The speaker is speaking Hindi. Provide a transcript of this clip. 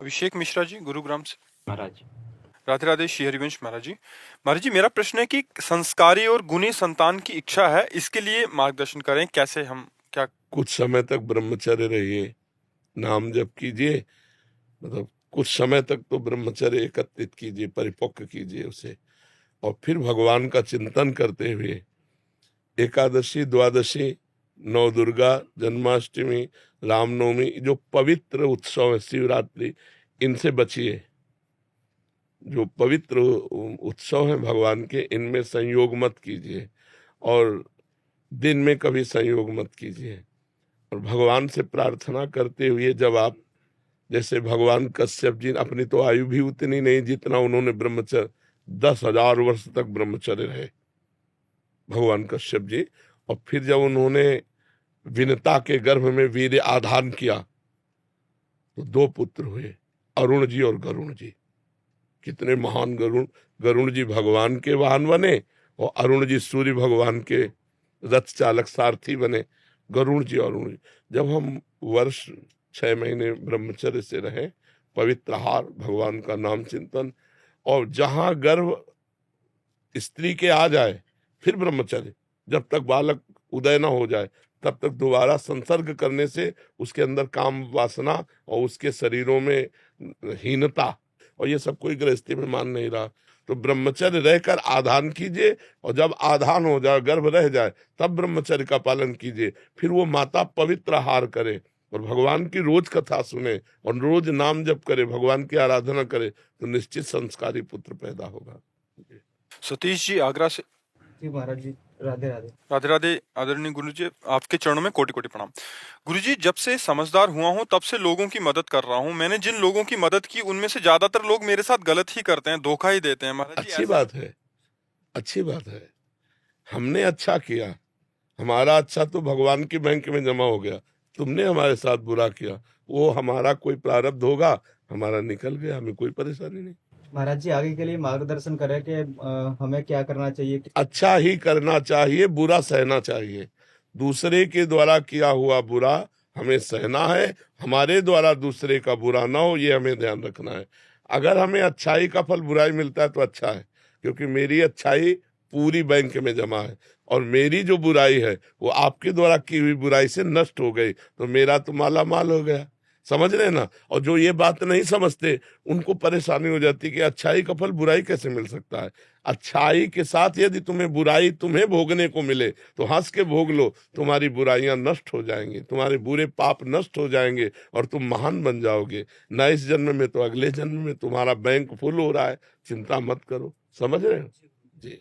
अभिषेक मिश्रा जी, गुरुग्राम से। महाराज। राधे राधे श्री हरिवंश महाराज जी। महाराज जी, मेरा प्रश्न है कि संस्कारी और गुणी संतान की इच्छा है, इसके लिए मार्गदर्शन करें, कैसे हम क्या। कुछ समय तक ब्रह्मचर्य रहिए, नाम जप कीजिए, मतलब कुछ समय तक तो ब्रह्मचर्य एकत्रित कीजिए, परिपक्व कीजिए उसे, और फिर भगवान का चिंतन करते हुए एकादशी, द्वादशी, नौ दुर्गा, जन्माष्टमी, रामनवमी, जो पवित्र उत्सव है, शिवरात्रि, इनसे बचिए। जो पवित्र उत्सव है भगवान के, इनमें संयोग मत कीजिए, और दिन में कभी संयोग मत कीजिए। और भगवान से प्रार्थना करते हुए, जब आप, जैसे भगवान कश्यप जी, अपनी तो आयु भी उतनी नहीं जितना उन्होंने ब्रह्मचर्य, 10,000 वर्ष तक ब्रह्मचर्य रहे भगवान कश्यप जी। और फिर जब उन्होंने विनता के गर्भ में वीर्य आधान किया तो 2 पुत्र हुए, अरुण जी और गरुण जी। कितने महान गरुण जी भगवान के वाहन बने, और अरुण जी सूर्य भगवान के रथ चालक सारथी बने। गरुण जी और अरुण जी, जब हम वर्ष 6 महीने ब्रह्मचर्य से रहे, पवित्र आहार, भगवान का नाम चिंतन, और जहां गर्भ स्त्री के आ जाए फिर ब्रह्मचर्य, जब तक बालक उदय न हो जाए तब तक दोबारा संसर्ग करने से उसके अंदर काम वासना और उसके शरीरों में हीनता, और ये सब कोई गृहस्थी में मान नहीं रहा। तो ब्रह्मचर्य रहकर आधान कीजिए, और जब आधान हो जाए, गर्भ रह जाए, तब ब्रह्मचर्य का पालन कीजिए। फिर वो माता पवित्र आहार करे और भगवान की रोज कथा सुने और रोज नाम जप करे, भगवान की आराधना करे, तो निश्चित संस्कारी पुत्र पैदा होगा। सतीश जी, आगरा से। जी महाराज जी, राधे राधे। राधे राधे आदरणीय गुरु जी, आपके चरणों में कोटि कोटि प्रणाम। गुरु जी, जब से समझदार हुआ हूँ तब से लोगों की मदद कर रहा हूँ। मैंने जिन लोगों की मदद की उनमें से ज्यादातर लोग मेरे साथ गलत ही करते हैं, धोखा ही देते हैं। महाराज जी, अच्छी बात है, अच्छी बात है। हमने अच्छा किया, हमारा अच्छा तो भगवान की बैंक में जमा हो गया। तुमने हमारे साथ बुरा किया, वो हमारा कोई प्रारब्ध होगा, हमारा निकल गया, हमें कोई परेशानी नहीं। महाराज जी, आगे के लिए मार्गदर्शन करें कि हमें क्या करना चाहिए। अच्छा ही करना चाहिए, बुरा सहना चाहिए। दूसरे के द्वारा किया हुआ बुरा हमें सहना है, हमारे द्वारा दूसरे का बुरा ना हो, ये हमें ध्यान रखना है। अगर हमें अच्छाई का फल बुराई मिलता है तो अच्छा है, क्योंकि मेरी अच्छाई पूरी बैंक में जमा है, और मेरी जो बुराई है वो आपके द्वारा की हुई बुराई से नष्ट हो गई, तो मेरा तो माला माल हो गया। समझ रहे ना। और जो ये बात नहीं समझते उनको परेशानी हो जाती कि अच्छाई का फल बुराई कैसे मिल सकता है। अच्छाई के साथ यदि तुम्हें बुराई तुम्हें भोगने को मिले तो हंस के भोग लो, तुम्हारी बुराइयां नष्ट हो जाएंगी, तुम्हारे बुरे पाप नष्ट हो जाएंगे और तुम महान बन जाओगे। न इस जन्म में तो अगले जन्म में तुम्हारा बैंक फुल हो रहा है, चिंता मत करो। समझ रहे हो जी।